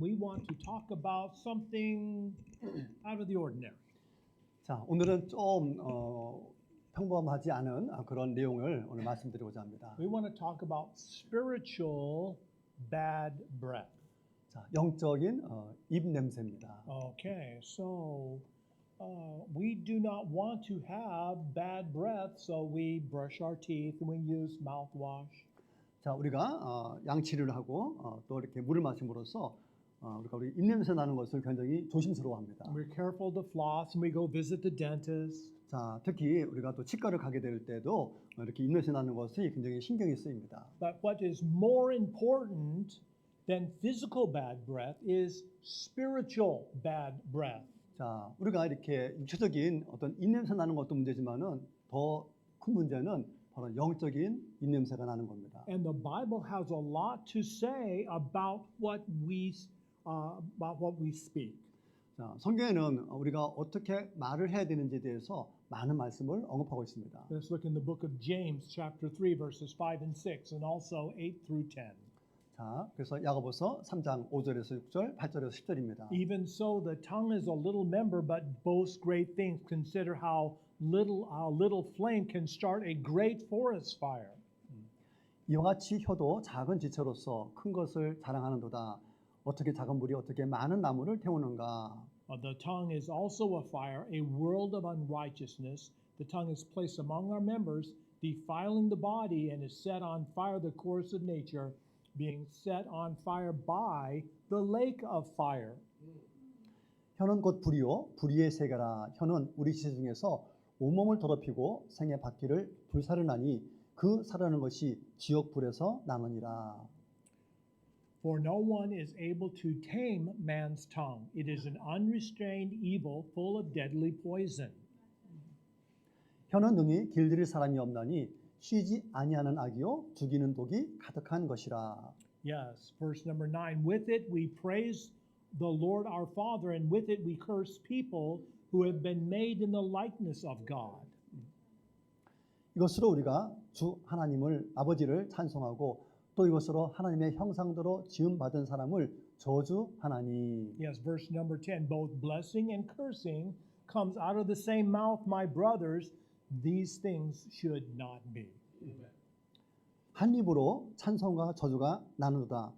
we want to talk about something out of the ordinary. 자, 오늘은 좀 평범하지 않은 그런 내용을 오늘 말씀드리고자 합니다. We want to talk about spiritual bad breath. 자, 영적인 입 냄새입니다. Okay, so we do not want to have bad breath, so we brush our teeth and we use mouthwash. 자, 우리가 양치를 하고 또 이렇게 물을 마심으로써 우리가 우리 입 냄새 나는 것을 굉장히 조심스러워합니다. We're careful to floss and we go visit the dentist. 자, 특히 우리가 또 치과를 가게 될 때도 이렇게 입 냄새 나는 것이 굉장히 신경이 쓰입니다. But what is more important than physical bad breath is spiritual bad breath. 자, 우리가 이렇게 육체적인 어떤 입 냄새 나는 것도 문제지만은 더 큰 문제는 바로 영적인 입 냄새가 나는 겁니다. And the Bible has a lot to say about what we speak. 자, 성경에는 우리가 어떻게 말을 해야 되는지에 대해서 많은 말씀을 언급하고 있습니다. Let's look in the book of James, chapter 3, verses 5 and 6, and also 8 through 10. 자, 그래서 야고보서 3장 5절에서 6절, 8절에서 10절입니다. Even so, the tongue is a little member, but boasts great things. Consider how little flame can start a great forest fire. 이와 같이 혀도 작은 지체로서 큰 것을 자랑하는도다. 어떻게 작은 불이 어떻게 많은 나무를 태우는가? The tongue is also a fire, a world of unrighteousness. The tongue is placed among our members, defiling the body, and is set on fire the course of nature, being set on fire by the lake of fire. 혀는 곧 불이요 불의의 세계라. 혀는 우리 지체 중에서 온몸을 더럽히고 생의 바퀴를 불사르나니 그 사르는 것이 지옥 불에서 나느니라. For no one is able to tame man's tongue. It is an unrestrained evil full of deadly poison. 혀는 능히 길들일 사람이 없나니 쉬지 아니하는 악이요 죽이는 독이 가득한 것이라. Yes, verse number 9. With it we praise the Lord our Father, and with it we curse people who have been made in the likeness of God. 이것으로 우리가 주 하나님을 아버지를 찬송하고 또 이것으로 하나님의 형상대로 지음 받은 사람을 저주하나니. Yes, verse number 10. Both blessing and cursing comes out of the same mouth, my brothers. These things should not be. 한 입으로 찬송과 저주가 나누다.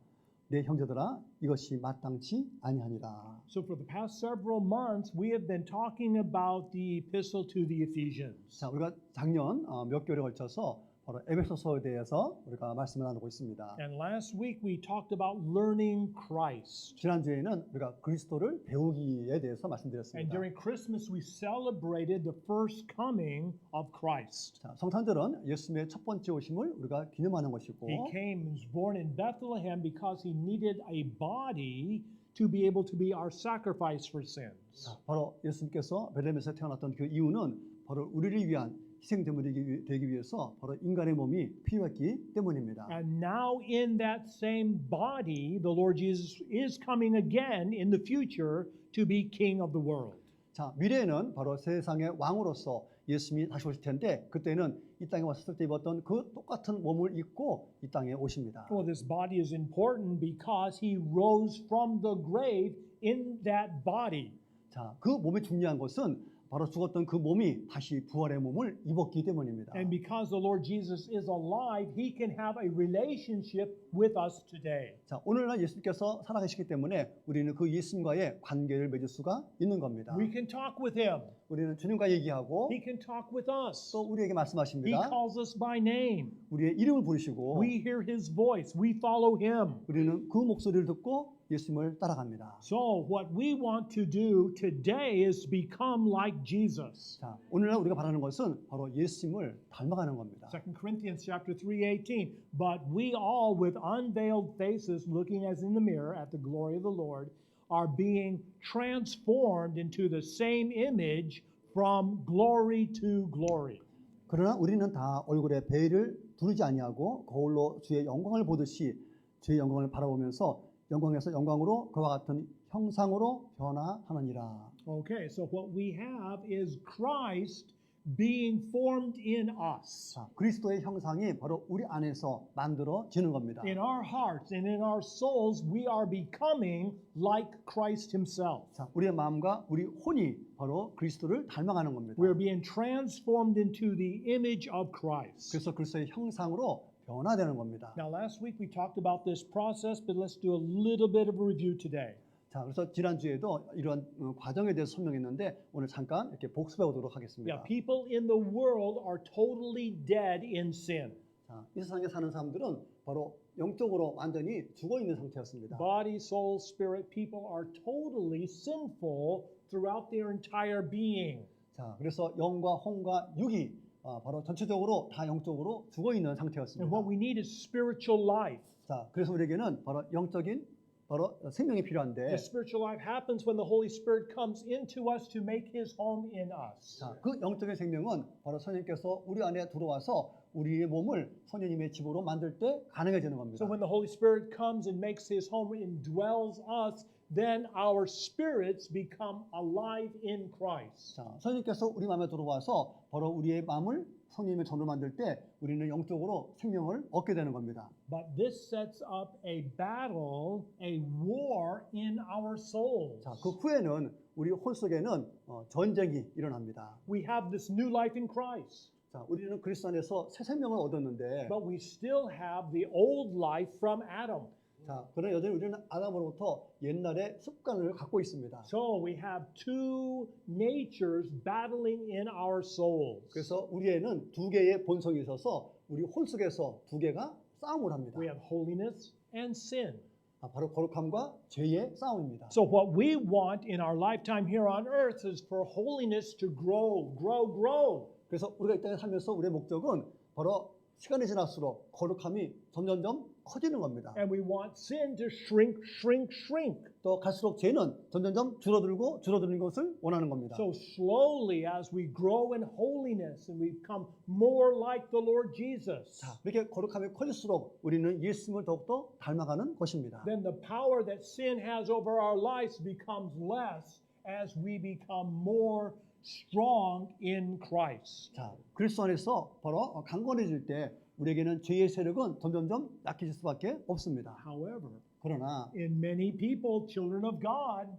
내 형제들아 이것이 마땅치 아니하니라. So for the past several months, we have been talking about the epistle to the Ephesians. 자, 우리가 작년 몇 개월에 걸쳐서 바로 에베소서에 대해서 우리가 말씀을 나누고 있습니다. And last week we talked about learning Christ. 지난주에는 우리가 그리스도를 배우기에 대해서 And 말씀드렸습니다. during Christmas we celebrated the first coming of Christ. 자, 성탄절은 예수님의 첫 번째 오심을 우리가 기념하는 것이고 He came and was born in Bethlehem because he needed a body to be able to be our sacrifice for sins. 자, 바로 예수님께서 베들레헴에서 태어났던 그 이유는 바로 우리를 위한 희생제물이 되기 위해서 바로 인간의 몸이 필요했기 때문입니다. And now in that same body, the Lord Jesus is coming again in the future to be King of the world. 자, 미래에는 바로 세상의 왕으로서 예수님이 다시 오실 텐데 그때는 이 땅에 왔을 때 입었던 그 똑같은 몸을 입고 이 땅에 오십니다. Well, this body is important because he rose from the grave in that body. 자, 그 몸이 중요한 것은 바로 죽었던 그 몸이 다시 부활의 몸을 입었기 때문입니다. And because the Lord Jesus is alive, he can have a relationship with us today. 자, 오늘날 예수님께서 살아계시기 때문에 우리는 그 예수님과의 관계를 맺을 수가 있는 겁니다. We can talk with him. 우리는 주님과 얘기하고 He can talk with us. 또 우리에게 He 말씀하십니다. calls us by name. 우리의 이름을 부르시고 We hear his voice. We follow him. 우리는 그 목소리를 듣고 예수님을 따라갑니다. So what we want to do today is become like Jesus. 자, 오늘날 우리가 바라는 것은 바로 예수님을 닮아가는 겁니다. 2 Corinthians chapter 3:18. But we all with unveiled faces looking as in the mirror at the glory of the Lord are being transformed into the same image from glory to glory. 그러나 우리는 다 얼굴에 베일을 두르지 아니하고 거울로 주의 영광을 보듯이 주의 영광을 바라보면서 영광에서 영광으로 그와 같은 형상으로 변화하느니라. Okay, so what we have is Christ being formed in us, 자, 그리스도의 형상이 바로 우리 안에서 만들어지는 겁니다. in our hearts and in our souls, we are becoming like Christ himself. 자, 우리의 마음과 우리 혼이 바로 그리스도를 닮아가는 겁니다. We're being transformed into the image of Christ. 그래서 그리스도의 형상으로 변화되는 겁니다. Now, last week we talked about this process, but let's do a little bit of a review today. 자, 그래서 지난주에도 이런 과정에 대해서 설명했는데 오늘 잠깐 이렇게 복습해 보도록 하겠습니다. Yeah, people in the world are totally dead in sin. 자, 이 세상에 사는 사람들은 바로 영적으로 완전히 죽어 있는 상태였습니다. Body, soul, spirit, people are totally sinful throughout their entire being. 자, 그래서 영과 혼과 육이 바로 전체적으로 다 영적으로 죽어 있는 상태였습니다. And what we need is spiritual life. 자, 그래서 우리에게는 바로 영적인 바로 생명이 필요한데, The spiritual life happens when the Holy Spirit comes into us to make his home in us. 자, 그 영적인 생명은 바로 성령께서 우리 안에 들어와서 우리의 몸을 성령님의 집으로 만들 때 가능해지는 겁니다. So when the Holy Spirit comes and makes his home and dwells us, then our spirits become alive in Christ. 자, 성령께서 우리 마음에 들어와서 바로 우리의 마음을 성령님의 전으로 만들 때 우리는 영적으로 생명을 얻게 되는 겁니다. But this sets up a battle, a war in our souls. 자, 그 후에는 우리 혼 속에는 전쟁이 일어납니다. We have this new life in Christ, 자, 우리는 그리스도 안에서 새 생명을 얻었는데, but we still have the old life from Adam. 자, 그러나 여전히 우리는 아담으로부터 옛날의 습관을 갖고 있습니다. So we have two natures battling in our souls. 그래서 우리에는 두 개의 본성이 있어서 우리 혼 속에서 두 개가 싸움을 합니다. We have holiness and sin. 바로 거룩함과 죄의 싸움입니다. So what we want in our lifetime here on earth is for holiness to grow, grow, grow. 그래서 우리가 이 땅에 살면서 우리의 목적은 바로 시간이 지날수록 거룩함이 점점점 커지는 겁니다. And we want sin to shrink, shrink, shrink. 또 갈수록 죄는 점점점 줄어드는 것을 원하는 겁니다. So slowly as we grow in holiness and we become more like the Lord Jesus, 자, 이렇게 거룩함이 커질수록 우리는 예수님을 더욱더 닮아가는 것입니다. then the power that sin has over our lives becomes less as we become more strong in Christ. 자, 그리스도 안에서 바로 강건해질 때 우리에게는 죄의 세력은 점점점 약해질 수밖에 없습니다. However, 그러나 in many people, children of God,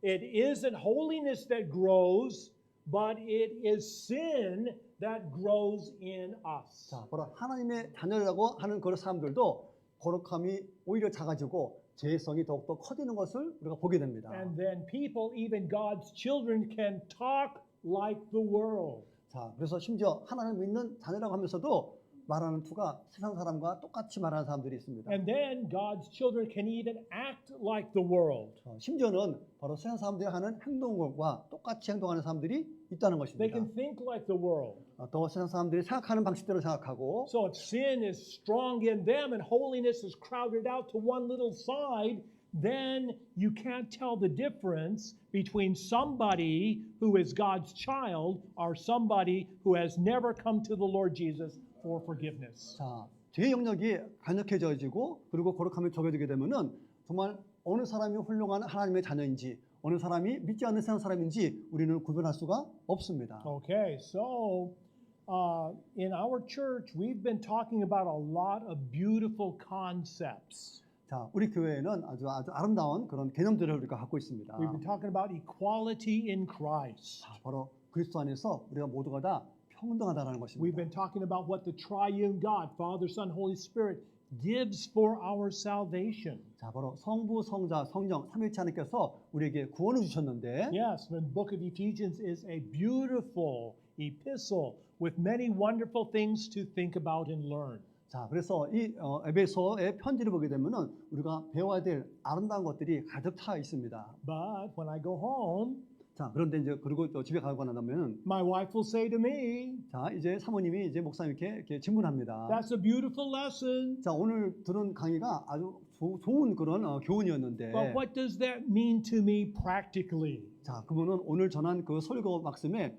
it isn't holiness that grows, but it is sin that grows in us. 자, 바로 하나님의 자녀라고 하는 그런 사람들도 거룩함이 오히려 작아지고 죄성이 더욱더 커지는 것을 우리가 보게 됩니다. And then people, even God's children, can talk like the world. 자, 그래서 심지어 하나님 믿는 자녀라고 하면서도 말하는 투가 세상 사람과 똑같이 말하는 사람들이 있습니다. And then God's children can even act like the world. 심지어는 바로 세상 사람들이 하는 행동과 똑같이 행동하는 사람들이 있다는 They 것입니다. can think like the world. 또 세상 사람들이 생각하는 방식대로 생각하고, So if sin is strong in them and holiness is crowded out to one little side, then you can't tell the difference between somebody who is God's child or somebody who has never come to the Lord Jesus for forgiveness. 자, 죄의 영역이 간역해져지고 그리고 거룩함이 적어지게 되면은 정말 어느 사람이 훌륭한 하나님의 자녀인지 어느 사람이 믿지 않는 세상 사람인지 우리는 구별할 수가 없습니다. Okay, so in our church, we've been talking about a lot of beautiful concepts. 자, 우리 교회에는 아주 아름다운 그런 개념들을 우리가 갖고 있습니다. We've been talking about equality in Christ. 자, 바로 그리스도 안에서 우리가 모두가 다 평등하다라는 We've 것입니다. been talking about what the triune God, Father, Son, Holy Spirit, gives for our salvation. 자, 바로 성부, 성자, 성령 삼위일체 하나님께서 우리에게 구원을 주셨는데, Yes, the book of Ephesians is a beautiful epistle with many wonderful things to think about and learn. 자, 그래서 이 에베소의 편지를 보게 되면은 우리가 배워야 될 아름다운 것들이 가득 차 있습니다. But when I go home, 자, 그런데 이제 그리고 또 집에 가고 나면 my wife will say to me, 자, 이제 사모님이 이제 목사님께 이렇게 질문합니다. "That's a beautiful lesson. 자, 오늘 들은 강의가 아주 좋은 그런 교훈이었는데, But what does that mean to me practically?" 자, 그러면은 오늘 전한 그 설교 말씀에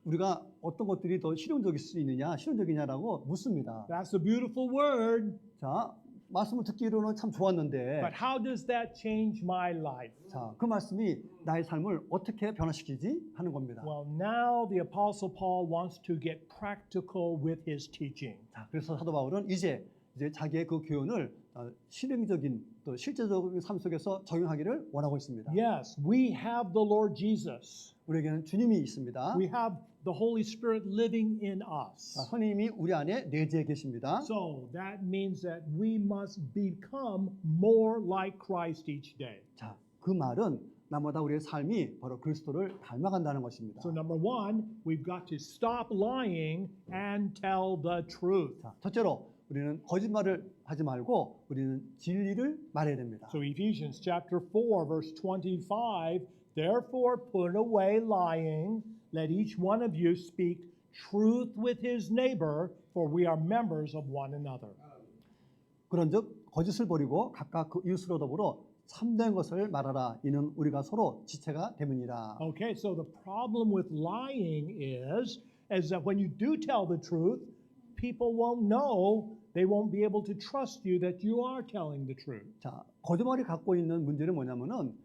우리가 어떤 것들이 더 실용적일 수 있느냐, 실용적이냐라고 묻습니다. That's a beautiful word. 자, 말씀을 듣기로는 참 좋았는데 But how does that change my life? 자, 그 말씀이 나의 삶을 어떻게 변화시키지 하는 겁니다. Well, now the Apostle Paul wants to get practical with his teaching. 자, 그래서 사도 바울은 이제 자기의 그 교훈을 실행적인 또 실제적인 삶 속에서 적용하기를 원하고 있습니다. Yes, we have the Lord Jesus. 우리에게는 주님이 있습니다. We have the Holy Spirit living in us. 자, 성령님이 우리 안에 내재해 계십니다. So that means that we must become more like Christ each day. 자, 그 말은 나마다 우리의 삶이 바로 그리스도를 닮아간다는 것입니다. So number one, we've got to stop lying and tell the truth. 자, 첫째로 우리는 거짓말을 하지 말고 우리는 진리를 말해야 됩니다. So Ephesians chapter 4 verse 25, therefore put away lying, let each one of you speak truth with his neighbor, for we are members of one another. 그런즉 거짓을 버리고 각각 그 이웃으로 더불어 참된 것을 말하라. 이는 우리가 서로 지체가 됨이니라. Okay, so the problem with lying is that when you do tell the truth, people won't know, they won't be able to trust you that you are telling the truth. 자, 거짓말이 갖고 있는 문제는 뭐냐면은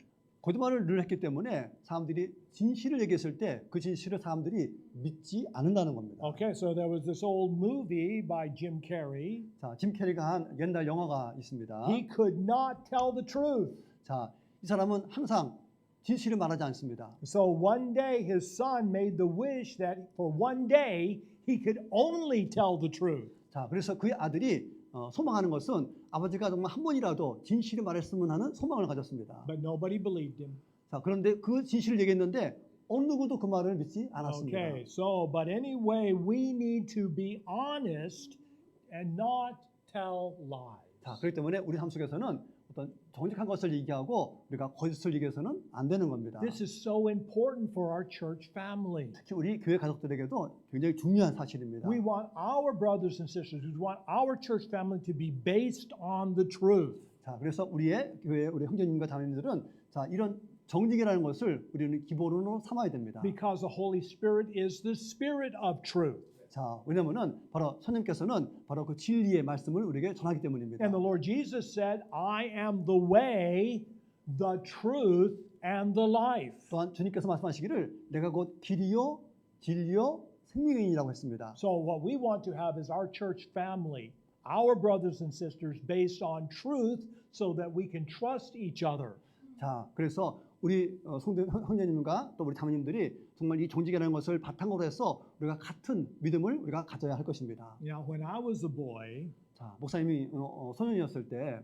거짓말을 늘 했기 때문에 사람들이 진실을 얘기했을 때 그 진실을 사람들이 믿지 않는다는 겁니다. Okay, so there was this old movie by Jim Carrey. 자, 짐 캐리가 한 옛날 영화가 있습니다. He could not tell the truth. 자, 이 사람은 항상 진실을 말하지 않습니다. So one day his son made the wish that for one day he could only tell the truth. 자, 그래서 그의 아들이 소망하는 것은 아버지가 정말 한 번이라도 진실을 말했으면 하는 소망을 가졌습니다. But nobody believed him. 자, 그런데 그 진실을 얘기했는데 어느 누구도 그 말을 믿지 않았습니다. Okay, so but anyway, we need to be honest and not tell lies. 자, 그렇기 때문에 우리 삶 속에서는 어떤 정직한 것을 얘기하고 우리가 거짓을 얘기해서는 안 되는 겁니다. This is so important for our church family. 특히 우리 교회 가족들에게도 굉장히 중요한 사실입니다. We want our brothers and sisters, we want our church family to be based on the truth. 자, 그래서 우리의 교회 우리 형제님과 자매님들은 자, 이런 정직이라는 것을 우리는 기본으로 삼아야 됩니다. Because the Holy Spirit is the spirit of truth. 자, 왜냐면은 바로 선생님께서는 바로 그 진리의 말씀을 우리에게 전하기 때문입니다. And the Lord Jesus said, I am the way, the truth, and the life. 또한 주님께서 말씀하시기를 내가 곧 길이요 진리요 생명이라고 했습니다. So what we want to have is our church family, our brothers and sisters based on truth so that we can trust each other. 자, 그래서 우리 형제님과 또 우리 자매님들이 정말 이 정직이라는 것을 바탕으로 해서 우리가 같은 믿음을 우리가 가져야 할 것입니다. Now, when I was a boy, 자, 목사님이 소년이었을 때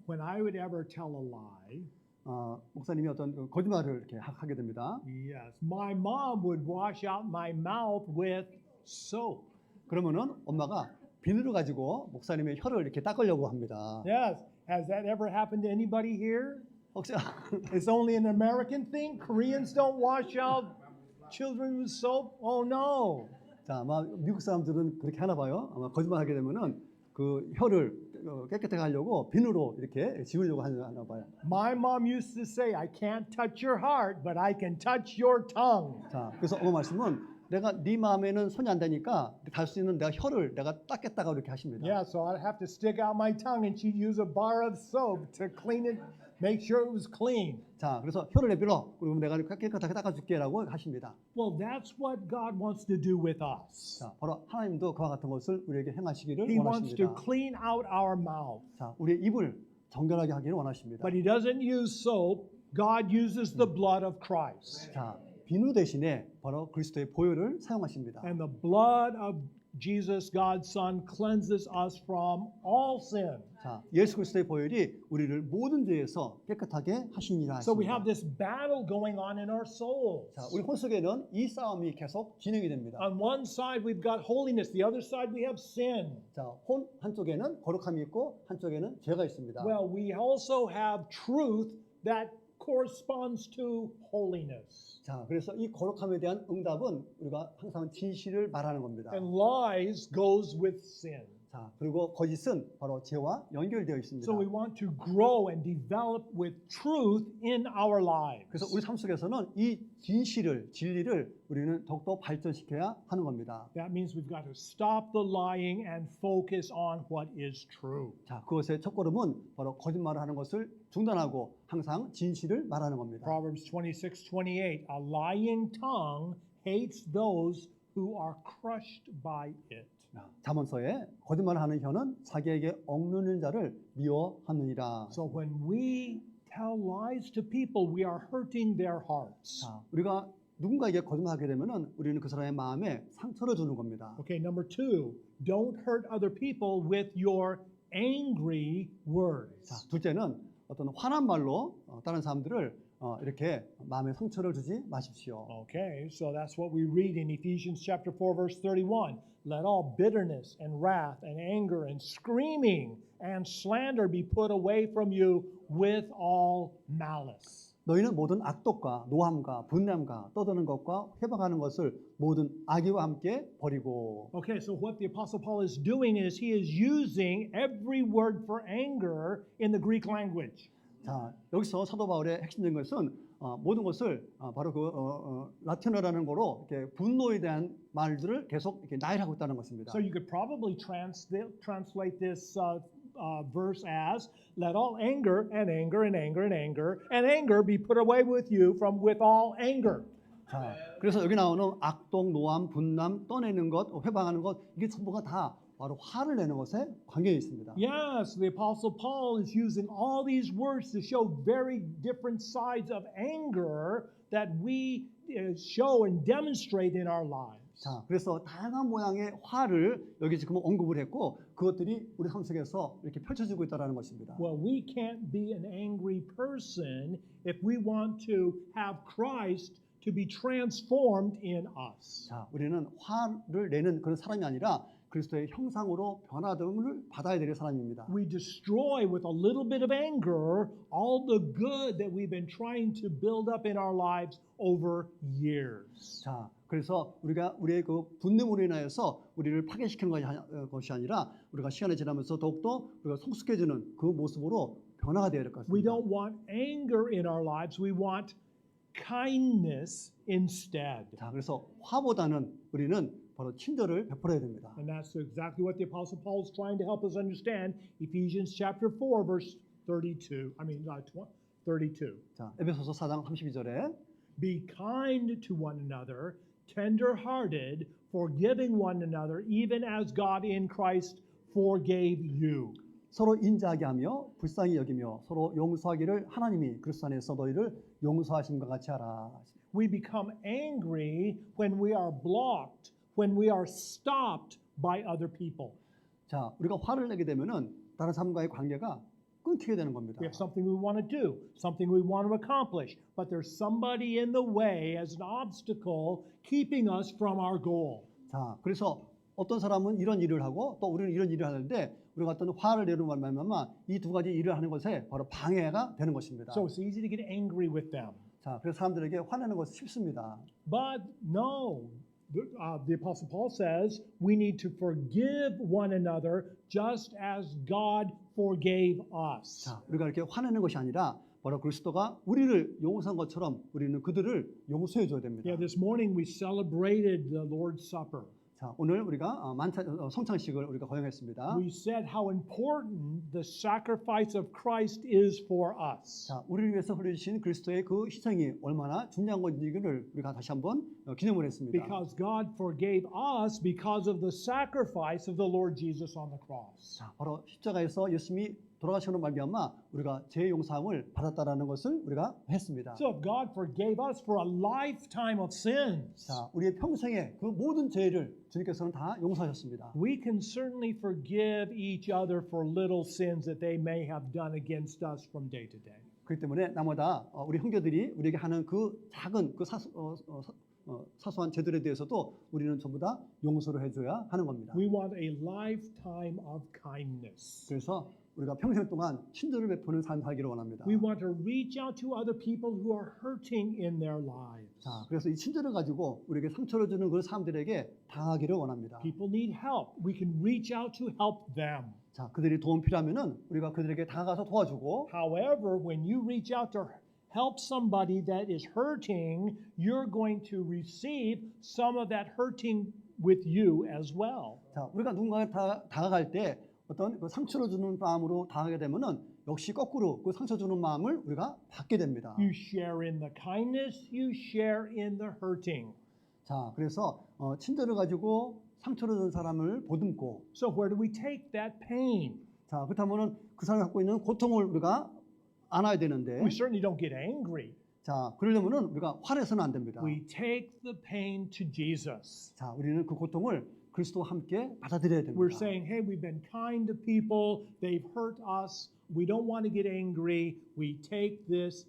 when I would ever tell a lie, 목사님이 어떤 거짓말을 이렇게 하게 됩니다. yes, my mom would wash out my mouth with soap. 그러면은 엄마가 비누를 가지고 목사님의 혀를 이렇게 닦으려고 합니다. Yes, has that ever happened to anybody here? 혹시 It's only an American thing? Koreans don't wash out children with soap? Oh no. 자, 아마 미국 사람들은 그렇게 하나 봐요. 아마 거짓말하게 되면은 그 혀를 깨끗하게 하려고 비누로 이렇게 지우려고 하나 봐요. My mom used to say, I can't touch your heart, but I can touch your tongue. 자, 그래서 어머 말씀은 내가 네 마음에는 손이 안 되니까 닿을 수 있는 내가 혀를 내가 닦겠다고 이렇게 하십니다. Yeah, so I'd have to stick out my tongue and she'd use a bar of soap to clean it, make sure it was clean. 자, 그래서 혀를 내밀어. 그러면 내가 깨끗하게 닦아줄게라고 하십니다. Well, that's what God wants to do with us. 자, 바로 하나님도 그와 같은 것을 우리에게 행하시기를 He wants to 원하십니다. clean out our mouth. 자, 우리의 입을 정결하게 하기를 원하십니다. But He doesn't use soap. God uses the blood of Christ. 자, 비누 대신에 바로 그리스도의 보혈을 사용하십니다. And the blood of Jesus, God's Son, cleanses us from all sin. 자, 예수 그리스도의 보혈이 우리를 모든 죄에서 깨끗하게 하시니라 So we 하십니다. have this battle going on in our souls. 자, 우리 혼 속에는 이 싸움이 계속 진행이 됩니다. On one side we've got holiness, the other side we have sin. 자, 혼 한쪽에는 거룩함이 있고 한쪽에는 죄가 있습니다. Well, we also have truth that corresponds to holiness. 자, 그래서 이 거룩함에 대한 응답은 우리가 항상 진실을 말하는 겁니다. And lies goes with sin. 자, 그리고 거짓은 바로 죄와 연결되어 있습니다. So we want to grow and develop with truth in our lives. 그래서 우리 삶 속에서는 이 진리를 우리는 더욱더 발전시켜야 하는 겁니다. That means we've got to stop the lying and focus on what is true. 자, 그것의 첫걸음은 바로 거짓말을 하는 것을 중단하고 항상 진실을 말하는 겁니다. Proverbs 26:28. A lying tongue hates those who are crushed by it. 잠언서에 거짓말을 하는 혀는 자기에게 억누르는 자를 미워하느니라. So when we tell lies to people, we are hurting their hearts. 자, 우리가 누군가에게 거짓말하게 되면은 우리는 그 사람의 마음에 상처를 주는 겁니다. Okay, number 2, don't hurt other people with your angry words. 자, 둘째는 어떤 화난 말로 다른 사람들을 이렇게 마음에 상처를 주지 마십시오. Okay, so that's what we read in Ephesians chapter 4 verse 31. Let all bitterness and wrath and anger and screaming and slander be put away from you with all malice. 너희는 모든 악독과 노함과 분냄과 떠드는 것과 회방하는 것을 모든 악의와 함께 버리고. Okay, so what the Apostle Paul is doing is he is using every word for anger in the Greek language. 자, 여기서 사도 바울의 핵심적인 것은 모든 것을 바로 라틴어라는 거로 이렇게 분노에 대한 말들을 계속 이렇게 나열하고 있다는 것입니다. So you could probably translate this verse as let all anger and anger and anger and anger and anger be put away with you with all anger. 자, 그래서 여기 나오는 악독, 노함, 분남, 떠내는 것, 회방하는 것 이게 전부가 다 바로 화를 내는 것에 관계가 있습니다. Yes, the Apostle Paul is using all these words to show very different sides of anger that we show and demonstrate in our lives. 자, 그래서 다양한 모양의 화를 여기 지금 언급을 했고 그것들이 우리 삶 속에서 이렇게 펼쳐지고 있다는 것입니다. Well, we can't be an angry person if we want to have Christ to be transformed in us. 자, 우리는 화를 내는 그런 사람이 아니라 그리스도의 형상으로 변화됨을 받아야 될 사람입니다. We destroy with a little bit of anger all the good that we've been trying to build up in our lives over years. 자, 그래서 우리의 그 분노로 인하여서 우리를 파괴시키는 것이 아니라 우리가 시간이 지나면서 더욱더 우리가 성숙해지는 그 모습으로 변화가 되어야 될 것 We 같습니다. don't want anger in our lives. We want kindness instead. 자, 그래서 화보다는 우리는 바로 친절을 베풀어야 됩니다. And that's exactly what the Apostle Paul is trying to help us understand. Ephesians chapter 4, verse 32. 32. 자, 에베소서 4장 32절에 Be kind to one another, tender-hearted, forgiving one another, even as God in Christ forgave you. 서로 인자하게 하며 불쌍히 여기며 서로 용서하기를 하나님이 그리스도 안에서 너희를 용서하심과 같이 하라. We become angry when we are blocked, when we are stopped by other people. 자, 우리가 화를 내게 되면은 다른 사람과의 관계가 끊기게 되는 겁니다. We have something we want to do, something we want to accomplish, but there's somebody in the way as an obstacle keeping us from our goal. 자, 그래서 어떤 사람은 이런 일을 하고 또 우리는 이런 일을 하는데 우리가 어떤 화를 내는 말만 이 두 가지 일을 하는 것에 바로 방해가 되는 것입니다. So it's easy to get angry with them. 자, 그래서 사람들에게 화내는 것이 쉽습니다. But no, the Apostle Paul says we need to forgive one another just as God forgave us. 자, 우리가 이렇게 화내는 것이 아니라 바로 그리스도가 우리를 용서한 것처럼 우리는 그들을 용서해 줘야 됩니다. Yeah, this morning we celebrated the Lord's Supper. 자, 오늘 우리가 성찬식을 우리가 거행했습니다. We said how important the sacrifice of Christ is for us. 자, 우리를 위해서 흘려주신 그리스도의 그 희생이 얼마나 중요한 건지를 우리가 다시 한번 기념을 했습니다. Because God forgave us because of the sacrifice of the Lord Jesus on the cross. 자, 바로 십자가에서 예수님이 돌아가시는 말미암아 우리가 죄 용서함을 받았다라는 것을 우리가 했습니다. So if God forgave us for a lifetime of sins, 자, 우리의 평생에 그 모든 죄를 주님께서는 다 용서하셨습니다. we can certainly forgive each other for little sins that they may have done against us from day to day. 그렇기 때문에 나마다 우리 형제들이 우리에게 하는 그 작은 그 사소한 죄들에 대해서도 우리는 전부 다 용서를 해줘야 하는 겁니다. We want a lifetime of kindness. 그래서 우리가 평생 동안 친절을 베푸는 삶 살기를 원합니다. We want to reach out to other people who are hurting in their lives. 자, 그래서 이 친절을 가지고 우리에게 상처를 주는 그 사람들에게 당하기를 원합니다. People need help. We can reach out to help them. 자, 그들이 도움 필요하면은 우리가 그들에게 다가가서 도와주고, However, when you reach out to help somebody that is hurting, you're going to receive some of that hurting with you as well. 자, 우리가 누군가에 다가갈 때 어떤 그 상처를 주는 마음으로 다가가게 되면은 역시 거꾸로 그 상처 주는 마음을 우리가 받게 됩니다. You share in the kindness, you share in the hurting. 자, 그래서 친절을 가지고 상처를 준 사람을 보듬고, So where do we take that pain? 자, 그렇다면은 그 사람이 갖고 있는 고통을 우리가 안아야 되는데, We certainly don't get angry. 자, 그러려면은 우리가 화내서는 안 됩니다. We take the pain to Jesus. 자, 우리는 그 고통을 그리스도와 함께 받아들여야 됩니다. We're saying, hey, we've been kind to people. They've hurt us. We don't want to get angry. We take this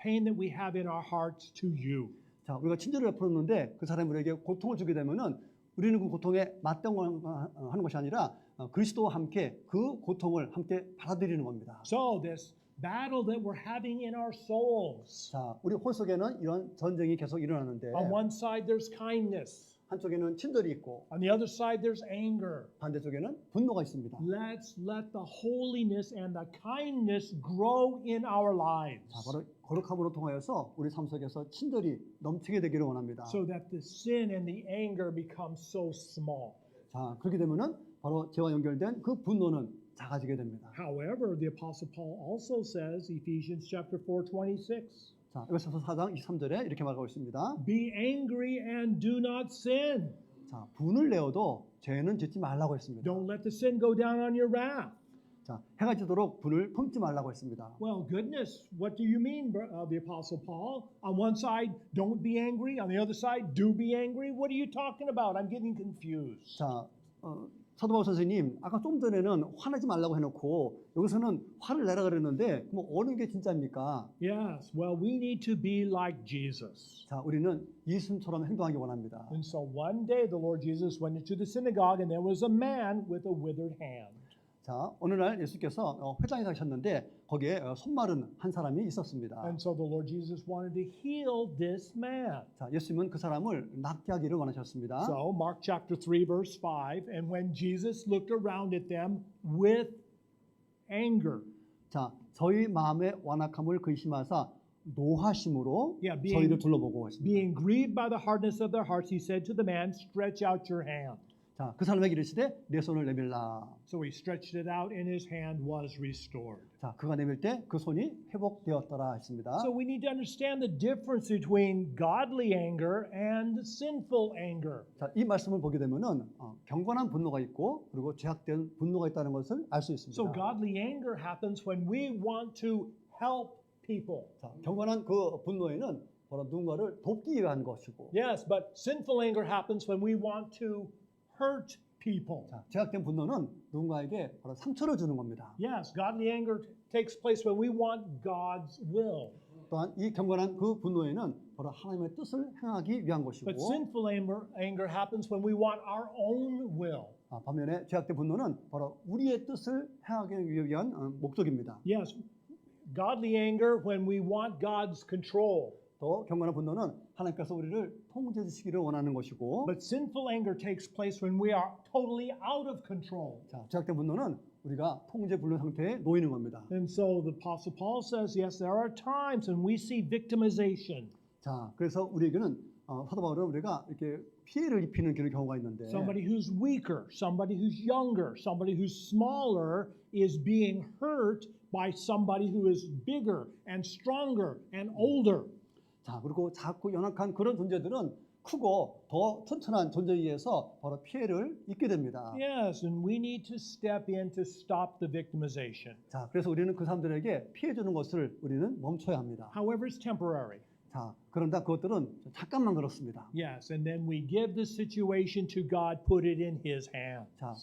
pain that we have in our hearts to you. 자, 우리가 친절을 베풀었는데 그 사람이 우리에게 고통을 주게 되면은 우리는 그 고통에 맞대응하는 것이 아니라 그리스도와 함께 그 고통을 함께 받아들이는 겁니다. So this battle that we're having in our souls. 자, 우리 혼 속에는 이런 전쟁이 계속 일어나는데 On one side, there's kindness. 한쪽에는 친절이 있고 On the other side, there's anger. 반대쪽에는 분노가 있습니다. Let's let the holiness and the kindness grow in our lives. 자, 바로 거룩함으로 통하여서 우리 삶 속에서 친절이 넘치게 되기를 원합니다. So that the sin and the anger become so small. 자, 그렇게 되면은 바로 죄와 연결된 그 분노는 작아지게 됩니다. However, the Apostle Paul also says, Ephesians chapter 4:26, 자, 에베소서 4장 23절에 이렇게 말하고 있습니다. be angry and do not sin. 자, 분을 내어도 죄는 짓지 말라고 했습니다. Don't let the sin go down on your wrath. 자, 해가 지도록 분을 품지 말라고 했습니다. Well, goodness, what do you mean, the Apostle Paul? On one side, don't be angry. On the other side, do be angry. What are you talking about? I'm getting confused. 자, 사도 바울 선생님, 아까 좀 전에는 화내지 말라고 해놓고 여기서는 화를 내라 그랬는데 뭐 어느 게 진짜입니까? Yes, well, we need to be like Jesus. 자, 우리는 예수님처럼 행동하기 원합니다. And so one day the Lord Jesus went into the synagogue and there was a man with a withered hand. 자, 어느 날 예수께서 회당에 가셨는데 거기에 손 마른 한 사람이 있었습니다. And so the Lord Jesus wanted to heal this man. 자, 예수님은 그 사람을 낫게 하기를 원하셨습니다. So Mark chapter 3 verse 5, and when Jesus looked around at them with anger. 자, 저희 마음의 완악함을 근심하사 노하심으로 Yeah, 저희를 둘러보고 있습니다. being grieved by the hardness of their hearts, he said to the man, stretch out your hand. 자, 그 사람에게 이르시되 내 손을 내밀라. So he stretched it out and his hand was restored. 자, 그가 내밀 때 그 손이 회복되었더라 했습니다. So we need to understand the difference between godly anger and sinful anger. 자, 이 말씀을 보게 되면은 경건한 분노가 있고 그리고 죄악된 분노가 있다는 것을 알 수 있습니다. So godly anger happens when we want to help people. 자, 경건한 그 분노에는 바로 누군가를 돕기 위한 것이고, Yes, but sinful anger happens when we want to hurt people. 자, 죄악된 분노는 누군가에게 바로 상처를 주는 겁니다. Yes, godly anger takes place when we want God's will. 또한 이 경건한 그 분노에는 바로 하나님의 뜻을 행하기 위한 것이고, But sinful anger happens when we want our own will. 반면에 죄악된 분노는 바로 우리의 뜻을 행하기 위한 목적입니다. Yes, godly anger when we want God's control. 또 경건한 분노는 하나님께서 우리를 통제 주시기를 원하는 것이고, But sinful anger takes place when we are totally out of control. 자, 죄악된 분노는 우리가 통제 불능 상태에 놓이는 겁니다. And so the Apostle Paul says, yes, there are times when we see victimization. 자, 그래서 우리에게는 사도 바울은 우리가 이렇게 피해를 입히는 그런 경우가 있는데, Somebody who's weaker, somebody who's younger, somebody who's smaller is being hurt by somebody who is bigger and stronger and older. 자, 그리고 작고 연약한 그런 존재들은 크고 더 튼튼한 존재에 의해서 바로 피해를 입게 됩니다. Yes, and we need to step in to stop the victimization. 자, 그래서 우리는 그 사람들에게 피해 주는 것을 우리는 멈춰야 합니다. However, it's temporary. 자, 그런데 그것들은 잠깐만 그렇습니다. Yes, and then we give the situation to God, put it in His hand. 자,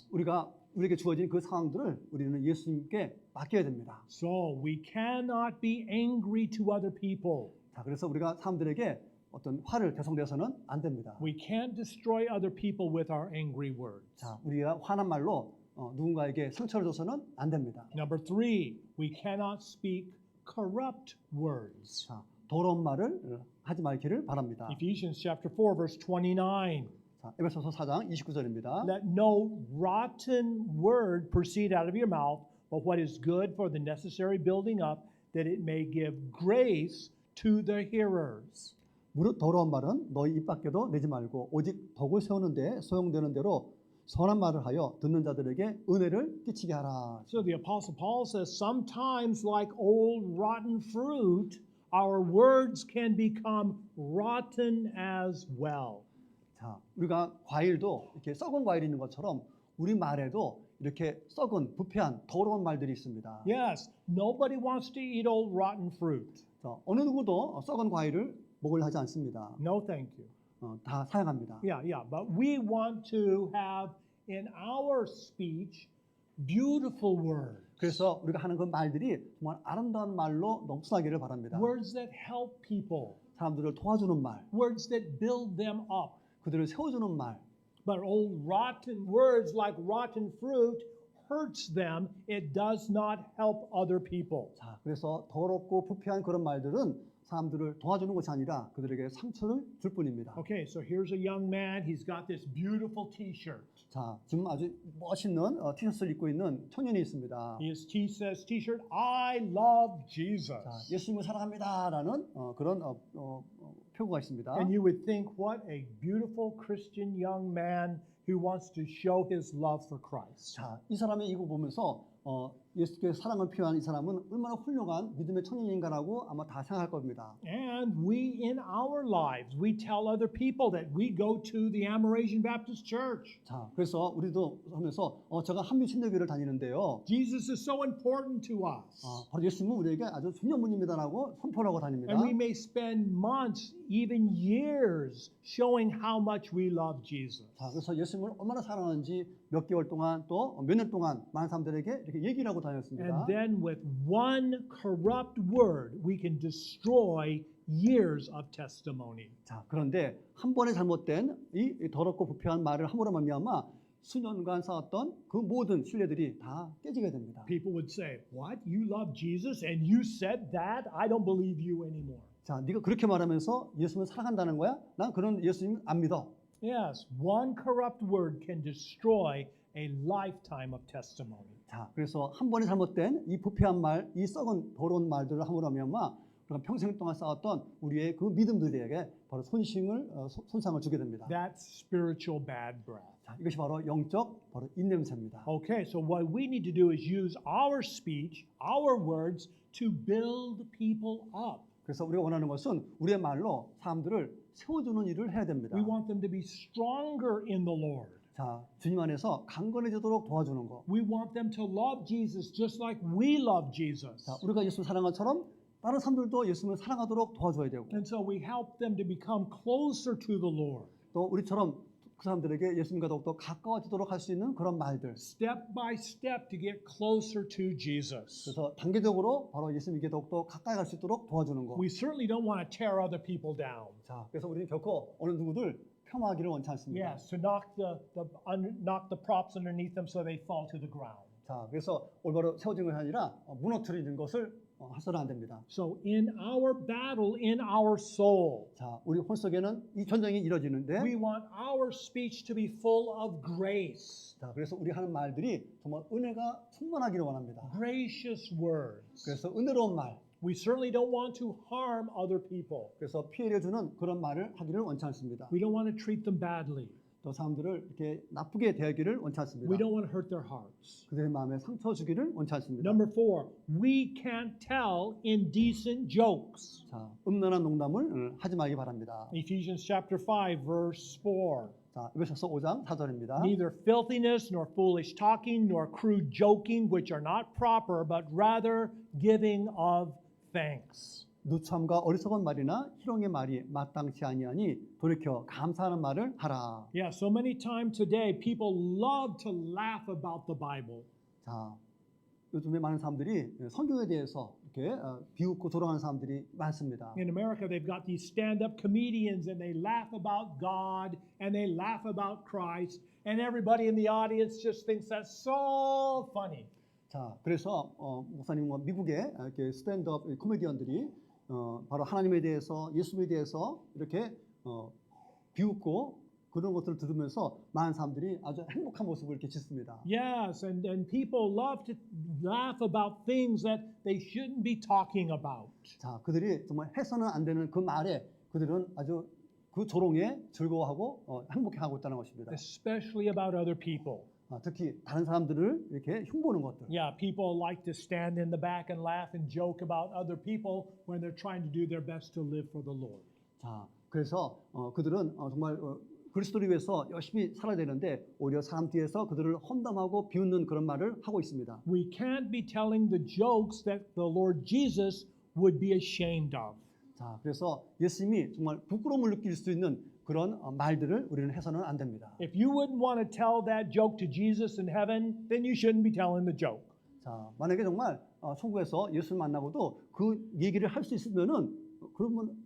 우리에게 주어진 그 상황들을 우리는 예수님께 맡겨야 됩니다. So we cannot be angry to other people. 자, 그래서 우리가 사람들에게 어떤 화를 대성돼서는 안 됩니다. We can't destroy other people with our angry words. 자, 우리가 화난 말로 누군가에게 상처를 줘서는 안 됩니다. Number three, we cannot speak corrupt words. 자, 더러운 말을 하지 말기를 바랍니다. Ephesians chapter 4, verse 29. 자, 에베소서 4장 29절입니다. Let no rotten word proceed out of your mouth, but what is good for the necessary building up, that it may give grace to the hearers. 무릇 더러운 말은 너희 입 밖에도 내지 말고 오직 덕을 세우는 데 소용되는 대로 선한 말을 하여 듣는 자들에게 은혜를 끼치게 하라. So the Apostle Paul says, sometimes like old rotten fruit, our words can become rotten as well. 자, 우리가 과일도 이렇게 썩은 과일이 있는 것처럼 우리 말에도 이렇게 썩은 부패한 더러운 말들이 있습니다. Yes, nobody wants to eat old rotten fruit. 자, 어느 누구도 썩은 과일을 먹으려 하지 않습니다. No, thank you. 다 사양합니다. Yeah, but we want to have in our speech beautiful words. 그래서 우리가 하는 그 말들이 정말 아름다운 말로 넘쳐나기를 바랍니다. Words that help people. 사람들을 도와주는 말, Words that build them up. 그들을 세워주는 말. But old rotten words like rotten fruit hurts them. It does not help other people. 자, 그래서 더럽고 부패한 그런 말들은 사람들을 도와주는 것이 아니라 그들에게 상처를 줄 뿐입니다. Okay, so here's a young man. He's got this beautiful T-shirt. 자, 지금 아주 멋있는 티셔츠를 입고 있는 청년이 있습니다. His T-shirt, I love Jesus. 자, 예수님을 사랑합니다라는 그런 표구가 있습니다. And you would think, what a beautiful Christian young man who wants to show his love for Christ. 자, 이 사람의 이거 보면서 예수께 사랑을 표현한 이 사람은 얼마나 훌륭한 믿음의 청년인가라고 아마 다 생각할 겁니다. And we in our lives, we tell other people that we go to the Amerasian Baptist Church. 자, 그래서 우리도 하면서 제가 한미 침례교회를 다니는데요. Jesus is so important to us. 바로 예수님은 우리에게 아주 중요한 분입니다라고 선포하고 다닙니다. And we may spend months, even years, showing how much we love Jesus. 자, 그래서 예수님을 얼마나 사랑하는지 몇 개월 동안 또 몇 년 동안 많은 사람들에게 이렇게 얘기를 하고 다녔습니다. And then with one corrupt word, we can destroy years of testimony. 자, 그런데 한 번에 잘못된 이 더럽고 부패한 말을 함으로 말미암아 수년간 쌓았던 그 모든 신뢰들이 다 깨지게 됩니다. People would say, "What? You love Jesus and you said that? I don't believe you anymore." 자, 네가 그렇게 말하면서 예수님을 사랑한다는 거야? 난 그런 예수님 안 믿어. Yes, one corrupt word can destroy a lifetime of testimony. 자, 그래서 한 번에 잘못된 이 부패한 말, 이 썩은 더러운 말들을 함으로 하면마 우리가 평생 동안 쌓았던 우리의 그 믿음들에게 바로 손상을 주게 됩니다. That's spiritual bad breath. 자, 이것이 바로 영적 바로 입냄새입니다. Okay, so what we need to do is use our speech, our words to build people up. 그래서 우리가 원하는 것은 우리의 말로 사람들을 세워주는 일을 해야 됩니다. We want them to be stronger in the Lord. 자, 주님 안에서 강건해지도록 도와주는 거. We want them to love Jesus just like we love Jesus. 자, 우리가 예수를 사랑한 것처럼 다른 사람들도 예수님을 사랑하도록 도와줘야 되고 And so we help them to become closer to the Lord. 또 우리처럼 그 사람들에게 예수님과 더욱더 가까워지도록 할 수 있는 그런 말들. Step by step to get closer to Jesus. 그래서 단계적으로 바로 예수님께 더욱더 가까이 갈 수 있도록 도와주는 거. We certainly don't want to tear other people down. 자, 그래서 우리는 결코 어느 누구들 폄하하기를 원치 않습니다. Yes, to knock the props underneath them so they fall to the ground. 자, 그래서 올바로 세워진 것이 아니라 무너뜨리는 것을 해서는 안 됩니다. So in our battle, in our soul, 자, 우리 혼 속에는 이 전쟁이 이루어지는데, we want our speech to be full of grace. 자, 그래서 우리 하는 말들이 정말 은혜가 충만하기를 원합니다. Gracious words. 그래서 은혜로운 말, We certainly don't want to harm other people. 그래서 피해를 주는 그런 말을 하기를 원치 않습니다. We don't want to treat them badly. 또 사람들을 이렇게 나쁘게 대하기를 원치 않습니다. We don't want to hurt their hearts. 그들의 마음에 상처 주기를 원치 않습니다. Number 4, we can't tell indecent jokes. 자, 음란한 농담을 하지 말기 바랍니다. Ephesians chapter 5, verse 4. 자, 에베소서 5장 4절입니다. Neither filthiness, nor foolish talking, nor crude joking, which are not proper, but rather giving of thanks. 누참과 어리석은 말이나 희롱의 말이 마땅치 아니하니 돌이켜 감사하는 말을 하라. Yeah, so many times today people love to laugh about the Bible. 자, 요즘에 많은 사람들이 성경에 대해서 이렇게 비웃고 조롱하는 사람들이 많습니다. In America, they've got these stand-up comedians, and they laugh about God, and they laugh about Christ, and everybody in the audience just thinks that's so funny. 자, 그래서 목사님 미국의 이렇게 스탠드업 코미디언들이 바로 하나님에 대해서 예수님에 대해서 이렇게 비웃고 그런 것들을 들으면서 많은 사람들이 아주 행복한 모습을 이렇게 짓습니다. Yes, and people love to laugh about things that they shouldn't be talking about. 자, 그들이 정말 해서는 안 되는 그 말에 그들은 아주 그 조롱에 즐거워하고 행복해하고 있다는 것입니다. Especially about other people. 특히 다른 사람들을 이렇게 흉보는 것들. Yeah, people like to stand in the back and laugh and joke about other people when they're trying to do their best to live for the Lord. 자, 그래서 그들은 정말 그리스도를 위해서 열심히 살아야 되는데 오히려 사람 뒤에서 그들을 험담하고 비웃는 그런 말을 하고 있습니다. We can't be telling the jokes that the Lord Jesus would be ashamed of. 자, 그래서 예수님이 정말 부끄러움을 느낄 수 있는 그런 말들을 우리는 해서는 안 됩니다. If you wouldn't want to tell that joke to Jesus in heaven, then you shouldn't be telling the joke. 자, 만약에 정말 천국에서 예수를 만나고도 그 얘기를 할 수 있으면은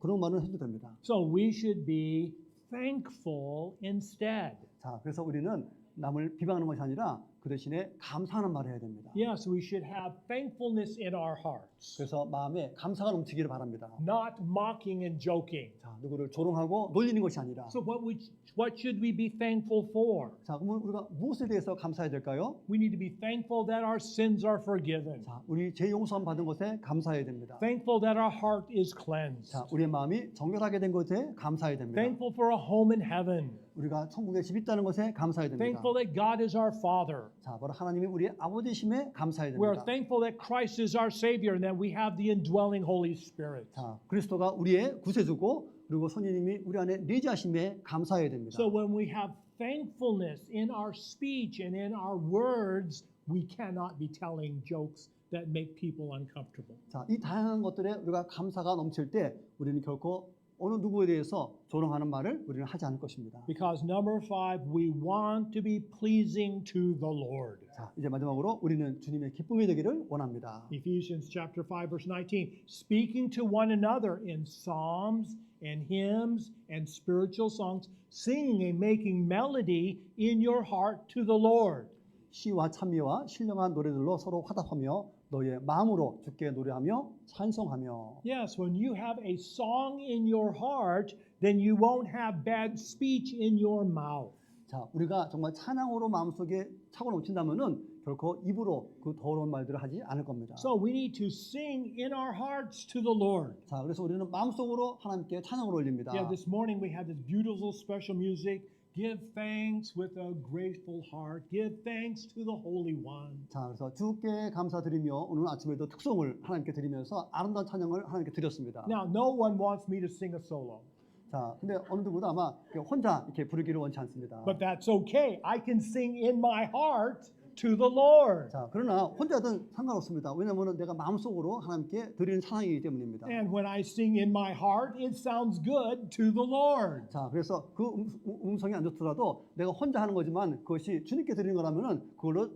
그런 말은 해도 됩니다. So we should be thankful instead. 자, 그래서 우리는 남을 비방하는 것이 아니라 그 대신에 감사하는 말을 해야 됩니다. Yes, we should have thankfulness in our hearts, 그래서 마음에 감사가 넘치기를 바랍니다. not mocking and joking. 자, 누구를 조롱하고 놀리는 것이 아니라. So what should we be thankful for? 자, 그러면 우리가 무엇에 대해서 감사해야 될까요? We need to be thankful that our sins are forgiven. 자, 우리 죄 용서함 받은 것에 감사해야 됩니다. Thankful that our heart is cleansed. 자, 우리의 마음이 정결하게 된 것에 감사해야 됩니다. Thankful for a home in heaven. 우리가 천국에 집 있다는 것에 감사해야 됩니다. Thankful that God is our Father. 자, 바로 하나님이 우리의 아버지심에 감사해야 We are 됩니다. thankful that Christ is our Savior and that we have the indwelling Holy Spirit. 자, 그리스도가 우리의 구세주고 그리고 성령님이 우리 안에 내주하심에 감사해야 됩니다. So when we have thankfulness in our speech and in our words, we cannot be telling jokes that make people uncomfortable. 자, 이 다양한 것들에 우리가 감사가 넘칠 때 우리는 결코 어느 누구에 대해서 조롱하는 말을 우리는 하지 않을 것입니다. Because number 5, we want to be pleasing to the Lord. 자, 이제 마지막으로 우리는 주님의 기쁨이 되기를 원합니다. Ephesians chapter 5 verse 19, speaking to one another in psalms and hymns and spiritual songs, singing and making melody in your heart to the Lord. 시와 찬미와 신령한 노래들로 서로 화답하며 너의 마음으로 주께 노래하며 찬송하며. Yes, when you have a song in your heart, then you won't have bad speech in your mouth. 자, 우리가 정말 찬양으로 마음속에 차고 넘친다면은 결코 입으로 그 더러운 말들을 하지 않을 겁니다. So we need to sing in our hearts to the Lord. 자, 그래서 우리는 마음속으로 하나님께 찬양을 올립니다. Yeah, this morning we had this beautiful special music. Give thanks with a grateful heart. Give thanks to the Holy One. 자, 그래서 주께 감사드리며 오늘 아침에도 특송을 하나님께 드리면서 아름다운 찬양을 하나님께 드렸습니다. Now, no one wants me to sing a solo, 자, 근데 어느 누구도 아마 혼자 이렇게 부르기를 원치 않습니다. but that's okay. I can sing in my heart to the Lord. 자, 그러나 혼자든 상관없습니다. 왜냐하면 내가 마음속으로 하나님께 드리는 찬양이기 때문입니다. And when I sing in my heart, it sounds good to the Lord. 자, 그래서 그 음성이 안 좋더라도 내가 혼자 하는 거지만 그것이 주님께 드리는 거라면은 그걸로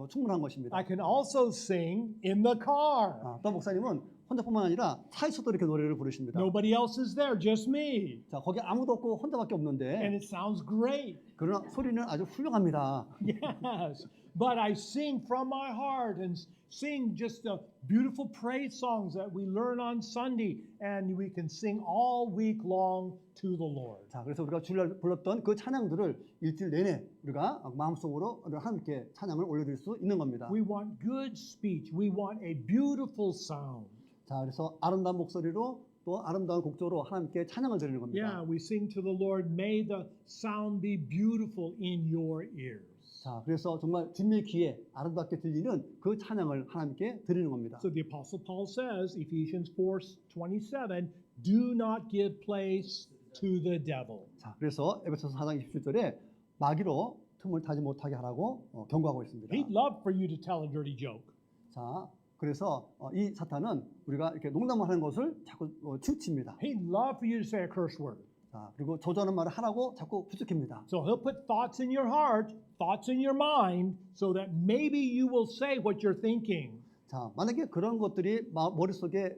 충분한 것입니다. I can also sing in the car. 또 목사님은 혼자뿐만 아니라 차에서도 이렇게 노래를 부르십니다. Nobody else is there, just me. 자, 거기 아무도 없고 혼자밖에 And 없는데 it sounds great. 그러나 소리는 아주 훌륭합니다. Yes. But I sing from my heart and sing just the beautiful praise songs that we learn on Sunday, and we can sing all week long to the Lord. 자, 그래서 우리가 주일날 불렀던 그 찬양들을 일주일 내내 우리가 마음속으로 함께 찬양을 올려드릴 수 있는 겁니다. We want good speech. We want a beautiful sound. 자, 그래서 아름다운 목소리로 또 아름다운 곡조로 하나님께 찬양을 드리는 겁니다. Yeah, we sing to the Lord, may the sound be beautiful in your ears. 자, 그래서 정말 주님의 귀에 아름답게 들리는 그 찬양을 하나님께 드리는 겁니다. So the Apostle Paul says, Ephesians 4:27, do not give place to the devil. 자, 그래서 에베소서 4장 27절에 마귀로 틈을 타지 못하게 하라고 경고하고 있습니다. He'd love for you to tell a dirty joke. 자, 그래서 이 사탄은 우리가 이렇게 농담을 하는 것을 자꾸 치우칩니다. He'd love for you to say a curse word. 자, 그리고 저주하는 말을 하라고 자꾸 부추깁니다. So he'll put thoughts in your heart, thoughts in your mind, so that maybe you will say what you're thinking. 자, 만약에 그런 것들이 머릿속에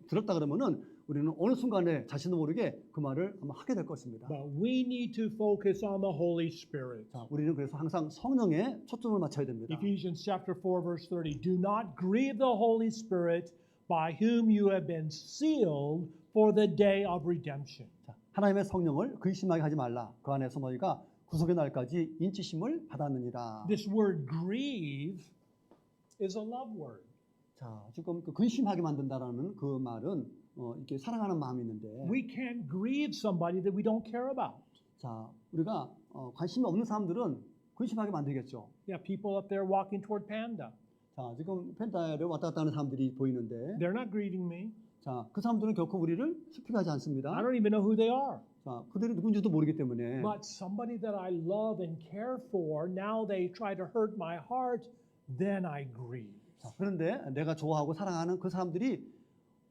들었다 그러면은 우리는 어느 순간에 자신도 모르게 그 말을 아마 하게 될 것입니다. But we need to focus on the Holy Spirit. 자, 우리는 그래서 항상 성령에 초점을 맞춰야 됩니다. Ephesians chapter 4 verse 30. Do not grieve the Holy Spirit by whom you have been sealed for the day of redemption. 자, 하나님의 성령을 근심하게 하지 말라. 그 안에서 너희가 구속의 날까지 인치심을 받았느니라. This word grieve is a love word. 자, 지금 그 근심하게 만든다라는 그 말은 이렇게 사랑하는 마음이 있는데, We can't grieve somebody that we don't care about. 자, 우리가 관심이 없는 사람들은 근심하게 만들겠죠. Yeah, people up there walking toward Panda. 자, 지금 펜타를 왔다 갔다 하는 사람들이 보이는데, They're not grieving me. 자, 그 사람들은 결코 우리를 슬프게 하지 않습니다. I don't even know who they are. 자, 그들이 누군지도 모르기 때문에, But somebody that I love and care for, now they try to hurt my heart, then I grieve. 자, 그런데 내가 좋아하고 사랑하는 그 사람들이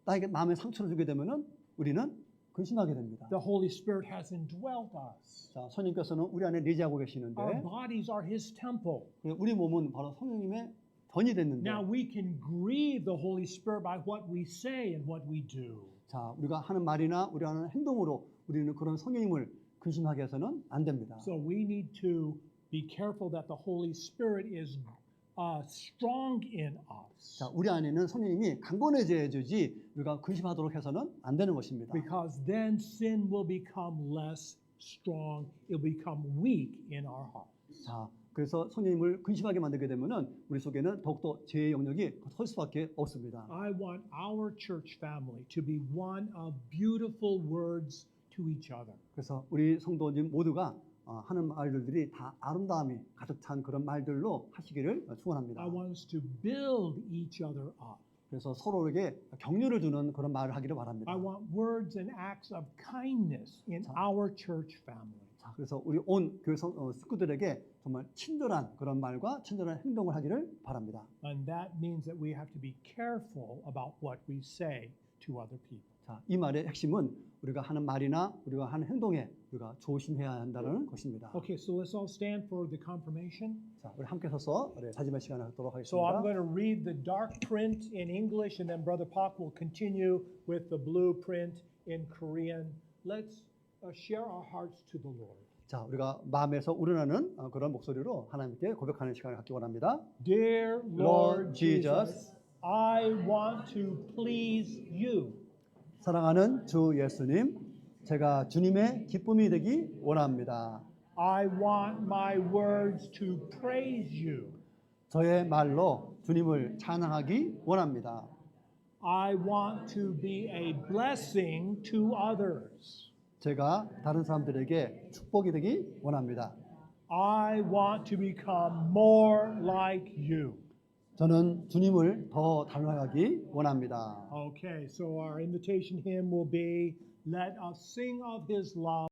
나에게 마음에 상처를 주게 되면은 우리는 근심하게 됩니다. The Holy Spirit has indwelt us. 자, 성령께서는 우리 안에 내재하고 Our 계시는데, bodies are His temple. 우리 몸은 바로 성령님의 전이 됐는데, Now we can grieve the Holy Spirit by what we say and what we do. 자, 우리가 하는 말이나 우리가 하는 행동으로 우리는 그런 성령님을 근심하게 해서는 안 됩니다. So we need to be careful that the Holy Spirit is strong in us. 자, 우리 안에는 성령님이 강건해져야지 우리가 근심하도록 해서는 안 되는 것입니다. Because then sin will become less strong. It will become weak in our hearts. 자, 그래서 성령님을 근심하게 만들게 되면은 우리 속에는 더욱더 죄의 영역이 설 수밖에 없습니다. I want our church family to be one of beautiful words to each other. 그래서 우리 성도님 모두가 하는 말들이 다 아름다움이 가득 찬 그런 말들로 하시기를 축원합니다. I want us to build each other up. 그래서 서로에게 격려를 주는 그런 말을 하기를 바랍니다. I want words and acts of kindness in our church family. 자, 그래서 우리 온 교회 식구들에게 정말 친절한 그런 말과 친절한 행동을 하기를 바랍니다. And that means that we have to be careful about what we say to other people. 자, 이 말의 핵심은 우리가 하는 말이나 우리가 하는 행동에 우리가 조심해야 한다는 것입니다. Okay, so let's all stand for the confirmation. 자, 우리 함께 서서 다짐의 시간을 갖도록 So I'm 하겠습니다. going to read the dark print in English, and then Brother Pak will continue with the blue print in Korean. Let's share our hearts to the Lord. 자, 우리가 마음에서 우러나는 그런 목소리로 하나님께 고백하는 시간을 갖기 원합니다. Dear Lord Lord Jesus, Jesus, I want to please you. 사랑하는 주 예수님, 제가 주님의 기쁨이 되기 원합니다. I want my words to praise you. 저의 말로 주님을 찬양하기 원합니다. I want to be a blessing to others. 제가 다른 사람들에게 축복이 되기 원합니다. I want to become more like you. 저는 주님을 더 닮아가기 원합니다. Okay, so our invitation hymn will be, Let us sing of his love.